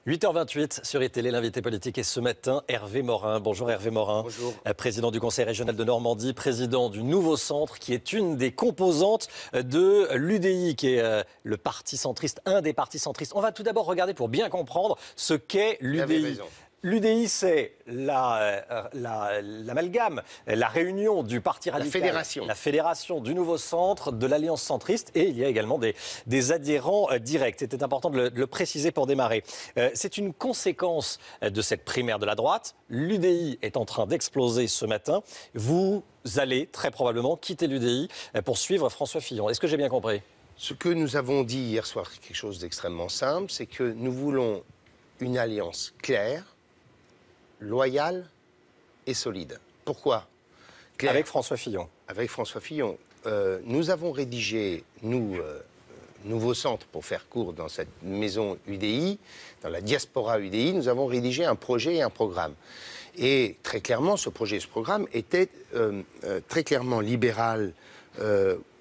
8h28 sur iTélé, l'invité politique est ce matin Hervé Morin. Bonjour Hervé Morin. Bonjour. Président du Conseil régional de Normandie, président du Nouveau Centre, qui est une des composantes de l'UDI, qui est le parti centriste, un des partis centristes. On va tout d'abord regarder pour bien comprendre ce qu'est l'UDI. L'UDI, c'est l'amalgame, la réunion du Parti radical, la fédération du Nouveau Centre, de l'Alliance centriste, et il y a également des adhérents directs. C'était important de le préciser pour démarrer. C'est une conséquence de cette primaire de la droite. L'UDI est en train d'exploser ce matin. Vous allez très probablement quitter l'UDI pour suivre François Fillon. Est-ce que j'ai bien compris ? Ce que nous avons dit hier soir, c'est quelque chose d'extrêmement simple, c'est que nous voulons une alliance claire, loyal et solide. Pourquoi ? Claire. Avec François Fillon. Avec François Fillon. Nous avons rédigé, Nouveau Centre, pour faire court, dans cette maison UDI, dans la diaspora UDI, nous avons rédigé un projet et un programme. Et très clairement, ce projet et ce programme étaient très clairement libéral,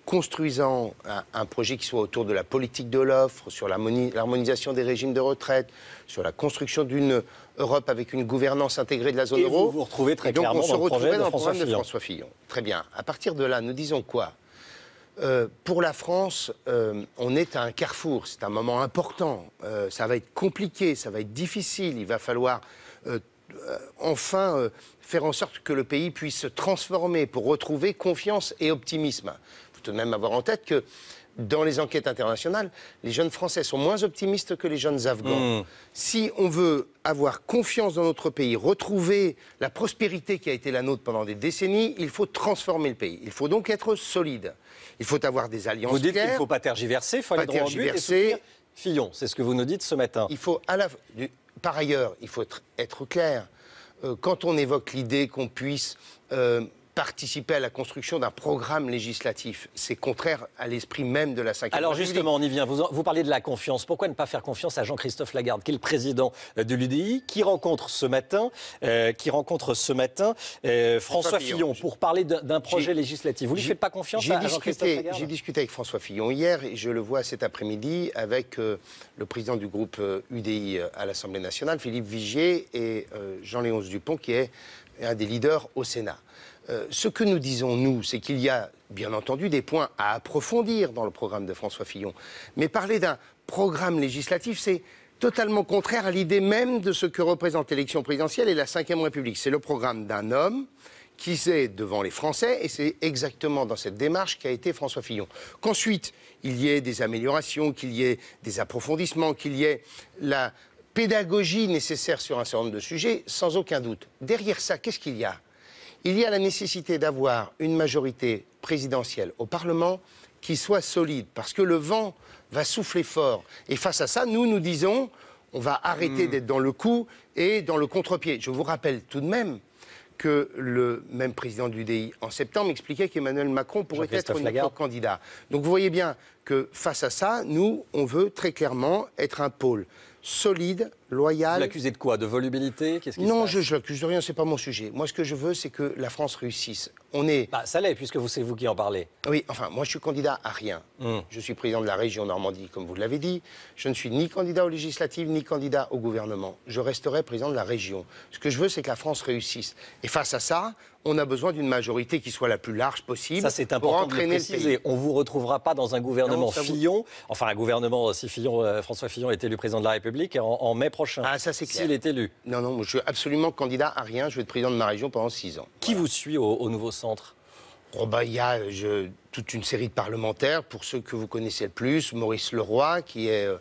construisant un projet qui soit autour de la politique de l'offre, sur l'harmonisation des régimes de retraite, sur la construction d'une Europe avec une gouvernance intégrée de la zone euro. Vous vous retrouvez très clairement dans le projet de François Fillon. Très bien. À partir de là, nous disons quoi ? Pour la France, on est à un carrefour. C'est un moment important. Ça va être compliqué, ça va être difficile. Il va falloir enfin faire en sorte que le pays puisse se transformer pour retrouver confiance et optimisme. Il faut tout de même avoir en tête que dans les enquêtes internationales, les jeunes Français sont moins optimistes que les jeunes Afghans. Si on veut avoir confiance dans notre pays, retrouver la prospérité qui a été la nôtre pendant des décennies, il faut transformer le pays. Il faut donc être solide. Il faut avoir des alliances claires. Vous dites qu'il ne faut pas tergiverser, il faut aller droit au but et soutenir Fillon. C'est ce que vous nous dites ce matin. Il faut par ailleurs, il faut être clair. Quand on évoque l'idée qu'on puisse participer à la construction d'un programme législatif, c'est contraire à l'esprit même de la Ve République. Alors justement, on y vient. Vous parliez de la confiance. Pourquoi ne pas faire confiance à Jean-Christophe Lagarde, qui est le président de l'UDI, qui rencontre ce matin François Fillon pour parler d'un projet législatif. Vous ne lui faites pas confiance à Jean-Christophe Lagarde ? J'ai discuté avec François Fillon hier et je le vois cet après-midi avec le président du groupe UDI à l'Assemblée nationale, Philippe Vigier, et Jean-Léonce Dupont, qui est un des leaders au Sénat. Ce que nous disons, nous, c'est qu'il y a, bien entendu, des points à approfondir dans le programme de François Fillon. Mais parler d'un programme législatif, c'est totalement contraire à l'idée même de ce que représente l'élection présidentielle et la Ve République. C'est le programme d'un homme qui est devant les Français, et c'est exactement dans cette démarche qu'a été François Fillon. Qu'ensuite, il y ait des améliorations, qu'il y ait des approfondissements, qu'il y ait la pédagogie nécessaire sur un certain nombre de sujets, sans aucun doute. Derrière ça, qu'est-ce qu'il y a ? Il y a la nécessité d'avoir une majorité présidentielle au Parlement qui soit solide, parce que le vent va souffler fort. Et face à ça, nous disons, on va arrêter d'être dans le coup et dans le contre-pied. Je vous rappelle tout de même que le même président du DI, en septembre, expliquait qu'Emmanuel Macron pourrait être notre candidat. Donc vous voyez bien que face à ça, nous, on veut très clairement être un pôle solide, loyal. Vous l'accusez de quoi ? De volubilité ? Qu'est-ce qui se passe ? Non, je l'accuse de rien, c'est pas mon sujet. Moi, ce que je veux, c'est que la France réussisse. Ça l'est, puisque c'est vous qui en parlez. Oui, enfin, moi, je suis candidat à rien. Je suis président de la région Normandie, comme vous l'avez dit. Je ne suis ni candidat aux législatives, ni candidat au gouvernement. Je resterai président de la région. Ce que je veux, c'est que la France réussisse. Et face à ça, on a besoin d'une majorité qui soit la plus large possible. Ça, c'est important de le préciser. On ne vous retrouvera pas un gouvernement Fillon, enfin un gouvernement, si François Fillon est élu président de la République, en mai prochain. Ah, ça c'est clair. S'il est élu. Non, je suis absolument candidat à rien. Je vais être président de ma région pendant 6 ans. Qui vous suit au Nouveau Centre ? Il y a toute une série de parlementaires, pour ceux que vous connaissez le plus. Maurice Leroy, qui a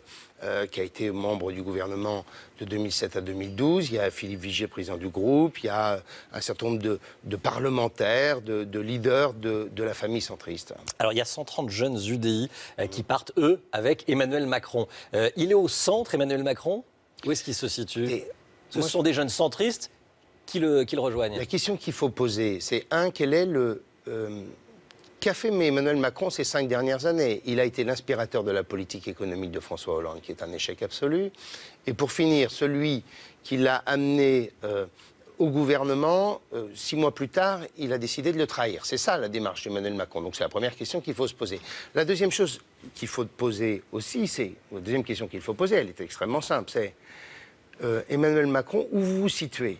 été membre du gouvernement de 2007 à 2012. Il y a Philippe Vigier, président du groupe. Il y a un certain nombre de parlementaires, de leaders de la famille centriste. Alors, il y a 130 jeunes UDI qui partent, eux, avec Emmanuel Macron. Il est au centre, Emmanuel Macron ? Où est-ce qu'il se situe ? Ce sont des jeunes centristes qui le rejoignent. La question qu'il faut poser, c'est quel est qu'a fait Emmanuel Macron ces 5 dernières années? Il a été l'inspirateur de la politique économique de François Hollande, qui est un échec absolu. Et pour finir, celui qui l'a amené au gouvernement, 6 mois plus tard, il a décidé de le trahir. C'est ça la démarche d'Emmanuel Macron. Donc c'est la première question qu'il faut se poser. La deuxième chose qu'il faut poser aussi, la deuxième question qu'il faut poser, elle est extrêmement simple, c'est Emmanuel Macron, où vous vous situez?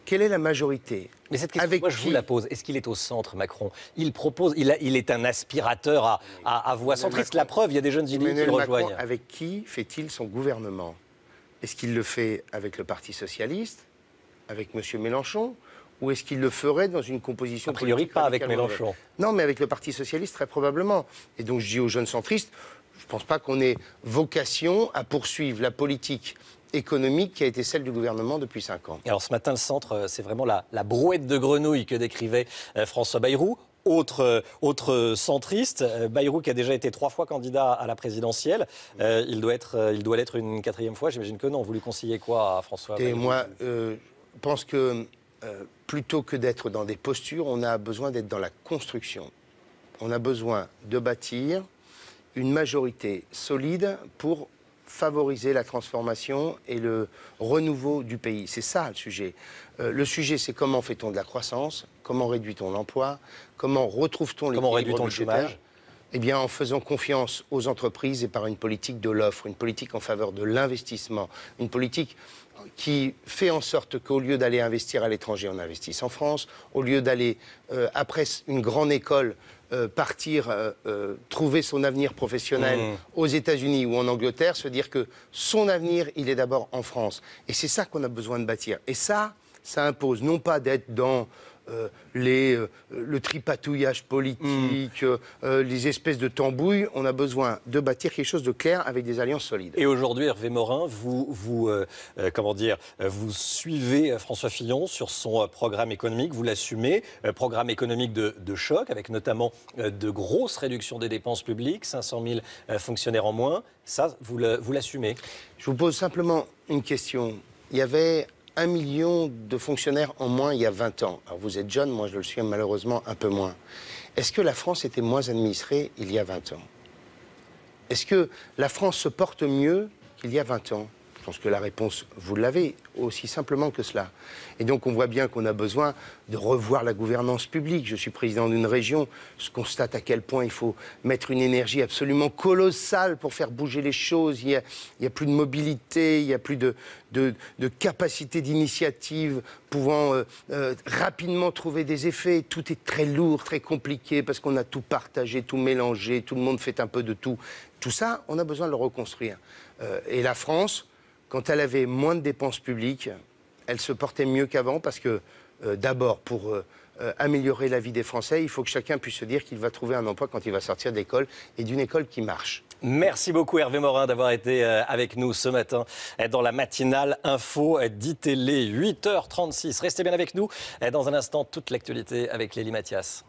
Quelle est la majorité? Mais cette question, moi, je vous la pose. Est-ce qu'il est au centre, Macron? Il propose, il est un aspirateur à voix centriste. La preuve, il y a des jeunes idées qui le rejoignent. Macron, avec qui fait-il son gouvernement? Est-ce qu'il le fait avec le Parti socialiste, avec M. Mélenchon, ou est-ce qu'il le ferait dans une composition a priori politique pas avec Mélenchon? Non, mais avec le Parti socialiste, très probablement. Et donc, je dis aux jeunes centristes, je ne pense pas qu'on ait vocation à poursuivre la politique économique qui a été celle du gouvernement depuis 5 ans. Alors ce matin, le centre, c'est vraiment la brouette de grenouille que décrivait François Bayrou. Autre centriste, Bayrou qui a déjà été 3 fois candidat à la présidentielle. Il doit l'être une 4e fois. J'imagine que non. Vous lui conseillez quoi à François Bayrou? Et moi, je pense que plutôt que d'être dans des postures, on a besoin d'être dans la construction. On a besoin de bâtir une majorité solide pour favoriser la transformation et le renouveau du pays. C'est ça le sujet. Le sujet, c'est comment fait-on de la croissance, comment réduit-on l'emploi, comment retrouve-t-on l'équilibre budgétaire. Comment réduit-on le chômage? Eh bien, en faisant confiance aux entreprises et par une politique de l'offre, une politique en faveur de l'investissement, une politique qui fait en sorte qu'au lieu d'aller investir à l'étranger, on investisse en France, au lieu d'aller, après une grande école, partir trouver son avenir professionnel aux États-Unis ou en Angleterre, se dire que son avenir, il est d'abord en France. Et c'est ça qu'on a besoin de bâtir. Et ça impose non pas d'être dans le tripatouillage politique, les espèces de tambouilles. On a besoin de bâtir quelque chose de clair avec des alliances solides. Et aujourd'hui, Hervé Morin, vous suivez François Fillon sur son programme économique, vous l'assumez, programme économique de choc, avec notamment de grosses réductions des dépenses publiques, 500 000 fonctionnaires en moins. Ça, vous l'assumez? Je vous pose simplement une question. Il y avait 1 million de fonctionnaires en moins il y a 20 ans. Alors vous êtes jeune, moi je le suis malheureusement un peu moins. Est-ce que la France était moins administrée il y a 20 ans? Est-ce que la France se porte mieux qu'il y a 20 ans? Je pense que la réponse, vous l'avez, aussi simplement que cela. Et donc on voit bien qu'on a besoin de revoir la gouvernance publique. Je suis président d'une région, je constate à quel point il faut mettre une énergie absolument colossale pour faire bouger les choses. Il y a plus de mobilité, il n'y a plus de capacité d'initiative pouvant rapidement trouver des effets. Tout est très lourd, très compliqué, parce qu'on a tout partagé, tout mélangé, tout le monde fait un peu de tout. Tout ça, on a besoin de le reconstruire. Et la France, quand elle avait moins de dépenses publiques, elle se portait mieux qu'avant parce que, d'abord, pour améliorer la vie des Français, il faut que chacun puisse se dire qu'il va trouver un emploi quand il va sortir d'école et d'une école qui marche. Merci beaucoup Hervé Morin d'avoir été avec nous ce matin dans la matinale info d'ITélé, 8h36. Restez bien avec nous. Dans un instant, toute l'actualité avec Lélie Mathias.